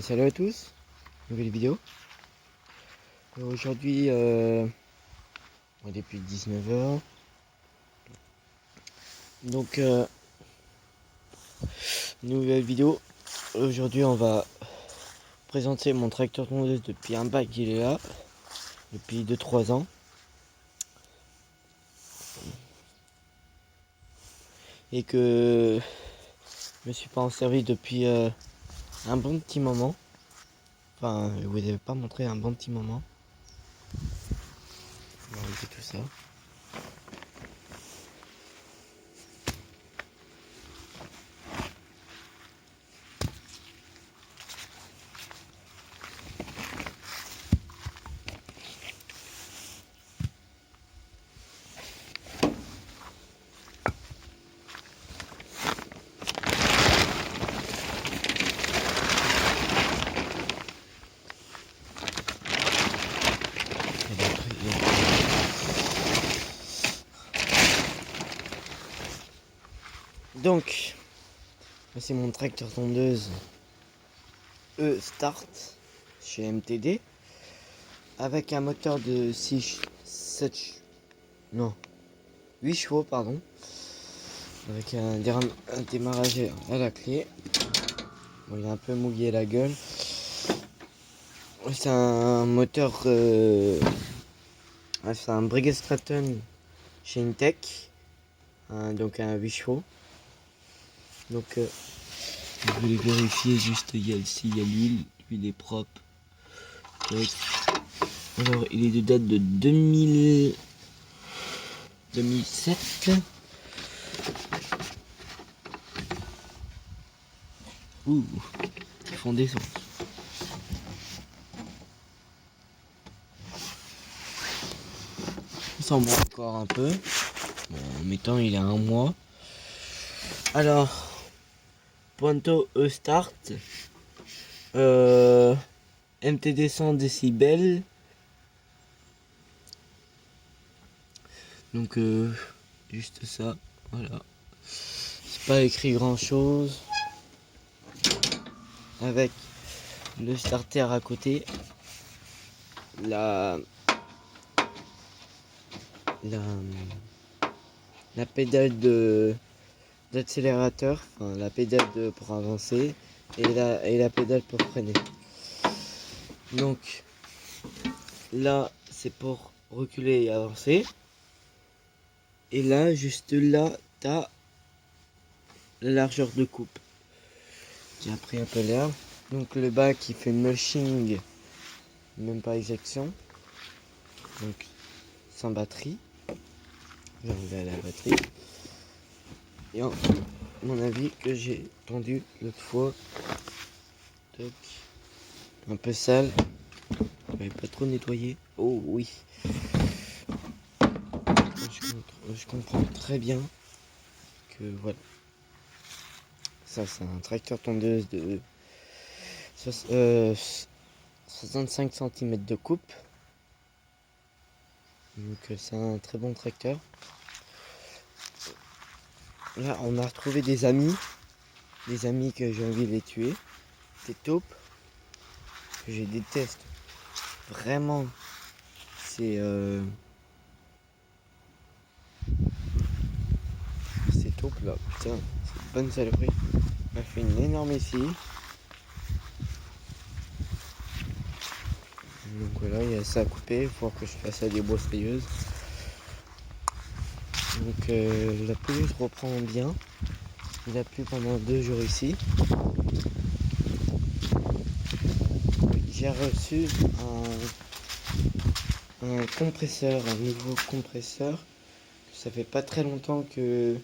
Salut à tous, nouvelle vidéo. Aujourd'hui, depuis 19h. Donc, nouvelle vidéo. Aujourd'hui, on va présenter mon tracteur tondeuse depuis un bac qu'il est là, depuis 2-3 ans. Et que je me suis pas en servi depuis un bon petit moment. Enfin, je vous avais pas montré un bon petit moment. On va enlever tout ça. Donc, c'est mon tracteur tondeuse E-Start chez MTD avec un moteur de 8 chevaux pardon, avec un démarrage à la clé. Bon, il a un peu mouillé la gueule. C'est un moteur c'est un Breguet Stratton chez Intech, donc un 8 chevaux. Donc je voulais vérifier juste, il y a l'huile est propre. Alors il est de date de 2007. Ouh, ils font des sons. On s'en bat encore un peu. Bon, en mettant il a un mois. Alors, Ponto E-Start. MTD 100 décibels. Donc juste ça, voilà. C'est pas écrit grand chose. Avec le starter à côté. La pédale d'accélérateur, enfin la pédale pour avancer et la pédale pour freiner. Donc là c'est pour reculer et avancer. Et là, juste là, t'as la largeur de coupe. J'ai pris un peu l'air. Donc le bas qui fait mulching, même pas éjection. Donc sans batterie. J'ai enlevé la batterie. Et mon avis que j'ai tendu l'autre fois. Toc. Un peu sale. J'avais pas trop nettoyé. Oh oui. Je comprends très bien que voilà. Ça c'est un tracteur tondeuse de 65 cm de coupe. Donc c'est un très bon tracteur. Là on a retrouvé des amis que j'ai envie de les tuer. Des taupes que je déteste. Vraiment. C'est ces taupes là, putain, c'est une bonne saloperie. On a fait une énorme ici. Donc voilà, il y a ça à couper, il faut que je fasse à des broussailleuses. Donc la pelouse reprend bien. Il a plu pendant 2 jours ici. J'ai reçu un compresseur, un nouveau compresseur. Ça fait pas très longtemps qu'il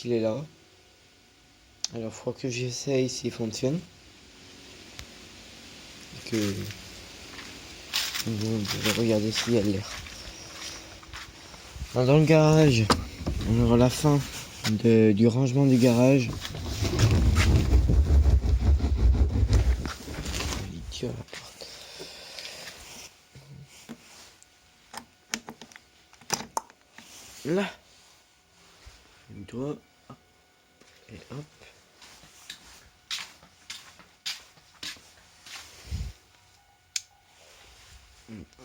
est là. Alors il faut que j'essaye s'il fonctionne. Et que je vais regarder s'il y a de l'air. Dans le garage, on aura la fin du rangement du garage. Il tire la porte. Là, une doigt. Et hop.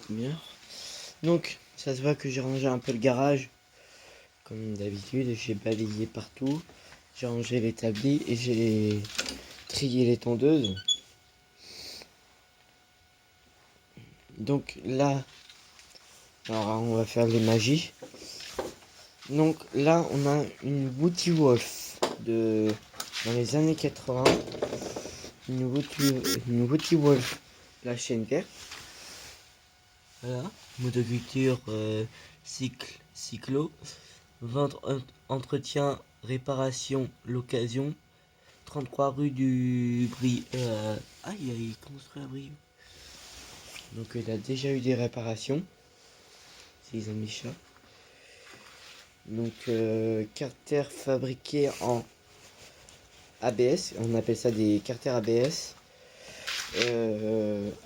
bien. Donc, ça se voit que j'ai rangé un peu le garage. Comme d'habitude, j'ai balayé partout. J'ai rangé l'établi et j'ai trié les tondeuses. Donc là, alors on va faire les magies. Donc là, on a une Woody Wolf dans les années 80. Une Woody Wolf, la chaîne verte. Voilà, motoculture, cyclo, vente, entretien, réparation, l'occasion, 33 rue du Brie. Il est construit à Brioude. Donc il a déjà eu des réparations. C'est les amis chats. Donc carter fabriqué en ABS, on appelle ça des carters ABS.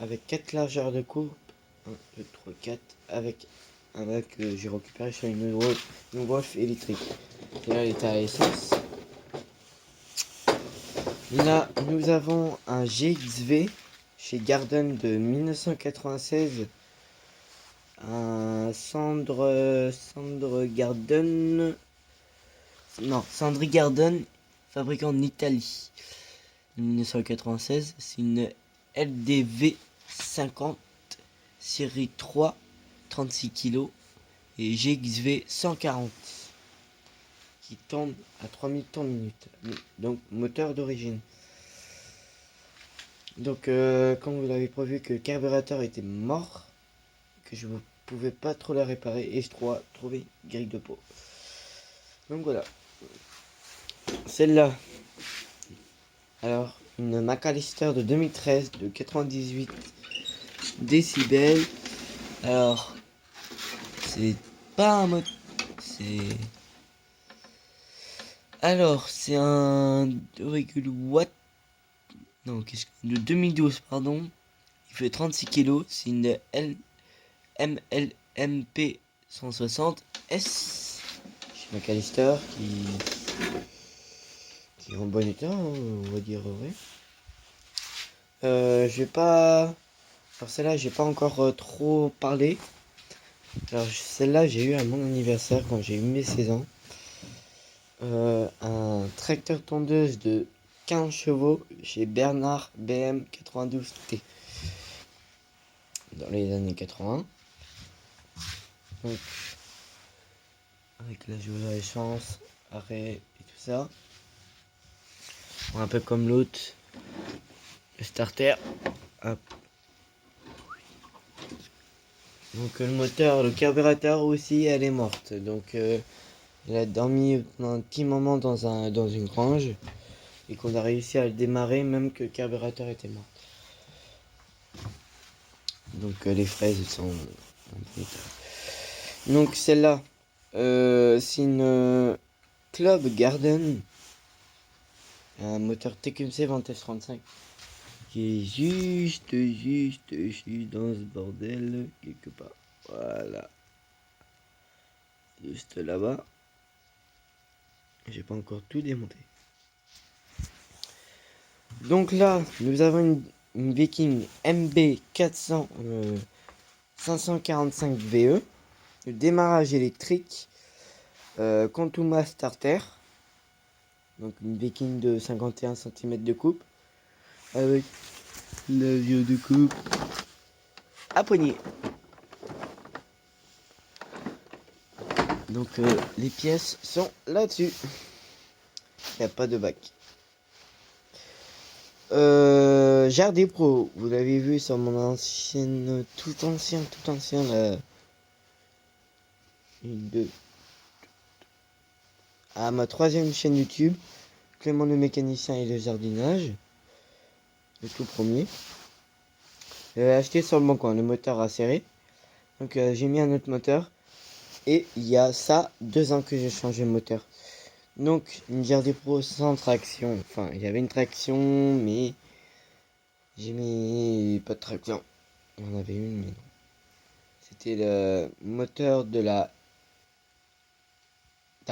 Avec 4 largeurs de coupe. 1, 2, 3, 4. Avec un bac que j'ai récupéré sur une Wolf électrique. Et là, il est à essence. Là, nous avons un GXV chez Garden de 1996. Un Sandri Garden, fabriqué en Italie. 1996, c'est une LDV 50 série 3, 36 kg et GXV 140 qui tourne à 3000 tours minute. Donc moteur d'origine. Donc comme vous l'avez prévu que le carburateur était mort, que je ne pouvais pas trop la réparer et je dois trouver grille de peau. Donc voilà. Celle-là. Alors, une McAllister de 2013 de 98 décibels. Alors, c'est pas un moteur. C'est un 2,8 watts. Non, de 2012, pardon. Il fait 36 kg. C'est une MLMP 160 S chez McAllister qui est en bon état, hein, on va dire vrai. Je vais pas. Alors celle-là, j'ai pas encore trop parlé. Alors celle-là, j'ai eu à mon anniversaire quand j'ai eu mes 16 ans. Un tracteur tondeuse de 15 chevaux chez Bernard BM 92T dans les années 80. Donc, avec la jauge à essence, arrêt et tout ça. Un peu comme l'autre, le starter. Hop. Donc le moteur, le carburateur aussi, elle est morte. Donc elle a dormi pendant un petit moment dans une grange et qu'on a réussi à le démarrer même que le carburateur était mort. Donc les fraises sont en bon état. Donc celle-là, c'est une Club Garden, un moteur TQMC 20S35 qui est juste dans ce bordel quelque part. Voilà, juste là-bas. J'ai pas encore tout démonté. Donc là, nous avons une Viking MB 400 545 VE, le démarrage électrique, Contuma starter, donc une Viking de 51 cm de coupe, avec l'avion de coupe à poignée. Donc les pièces sont là-dessus. Il n'y a pas de bac. Jardin Pro, vous l'avez vu sur mon ancienne, tout ancien là. Une, deux. À ma 3e chaîne YouTube, Clément le mécanicien et le jardinage. Le tout premier. J'avais acheté sur le bon coin, le moteur à serrer. Donc j'ai mis un autre moteur. Et il y a ça 2 ans que j'ai changé le moteur. Donc une Jardin Pro sans traction. Enfin, il y avait une traction, mais j'ai mis pas de traction. Il y en avait une, mais non. C'était le moteur d'un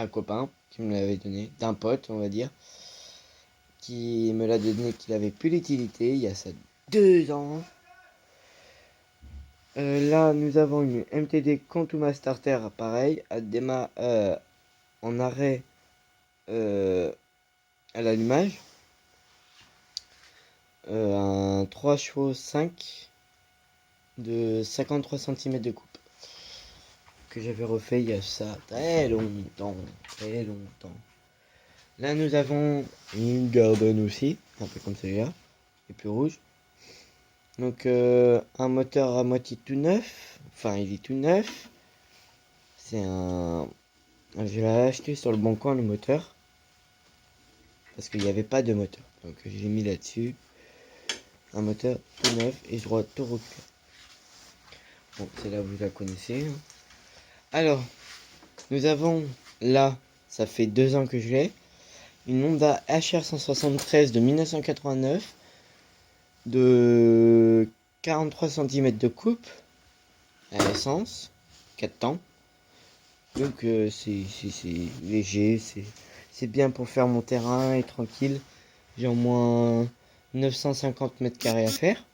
copain qui me l'avait donné, d'un pote, on va dire, qui me l'a donné, qu'il avait plus l'utilité il y a ça 2 ans. Là, nous avons une MTD Contuma Starter, pareil, en arrêt à l'allumage. Un 3 chevaux 5 de 53 cm de coupe. Que j'avais refait il y a ça très longtemps. Très longtemps. Là, nous avons une Gordon aussi, un peu comme celui-là, et plus rouge. Donc, un moteur à moitié tout neuf. Enfin, il est tout neuf. C'est un. Je l'ai acheté sur le bon coin, le moteur. Parce qu'il n'y avait pas de moteur. Donc, j'ai mis là-dessus. Un moteur tout neuf et je dois tout reculer. Bon, c'est là vous la connaissez. Alors, nous avons là, ça fait 2 ans que je l'ai, une Honda HR 173 de 1989 de 43 cm de coupe à essence, 4 temps. Donc c'est léger, c'est bien pour faire mon terrain et tranquille. J'ai au moins 950 mètres carrés à faire.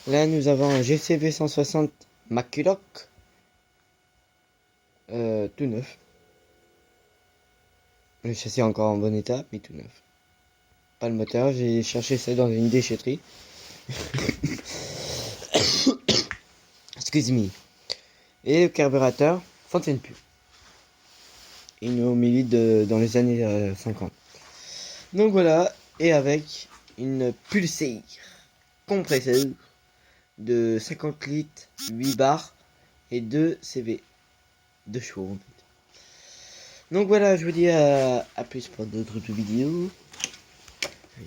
Là, nous avons un GCV 160 McCulloch, tout neuf. Le châssis est encore en bon état, mais tout neuf. Pas le moteur, j'ai cherché ça dans une déchetterie. Excuse me. Et le carburateur, fontaine pure. Il est au milieu dans les années 50. Donc voilà, et avec une Pulsar compresseur de 50 litres, 8 bars et 2 CV. 2 chevaux en fait. Donc voilà, je vous dis à plus pour d'autres vidéos.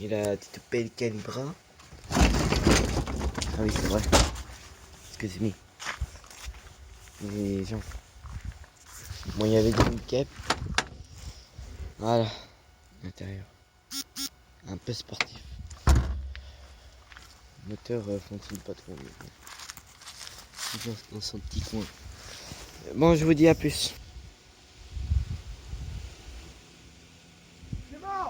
Il a la petite pelle calibra. Ah oui, c'est vrai. Excusez-moi. Les gens. Bon, il y avait des caps. Voilà. L'intérieur. Un peu sportif. Le moteur fonctionne pas trop. Mais bon. Dans son petit coin. Bon, je vous dis à plus.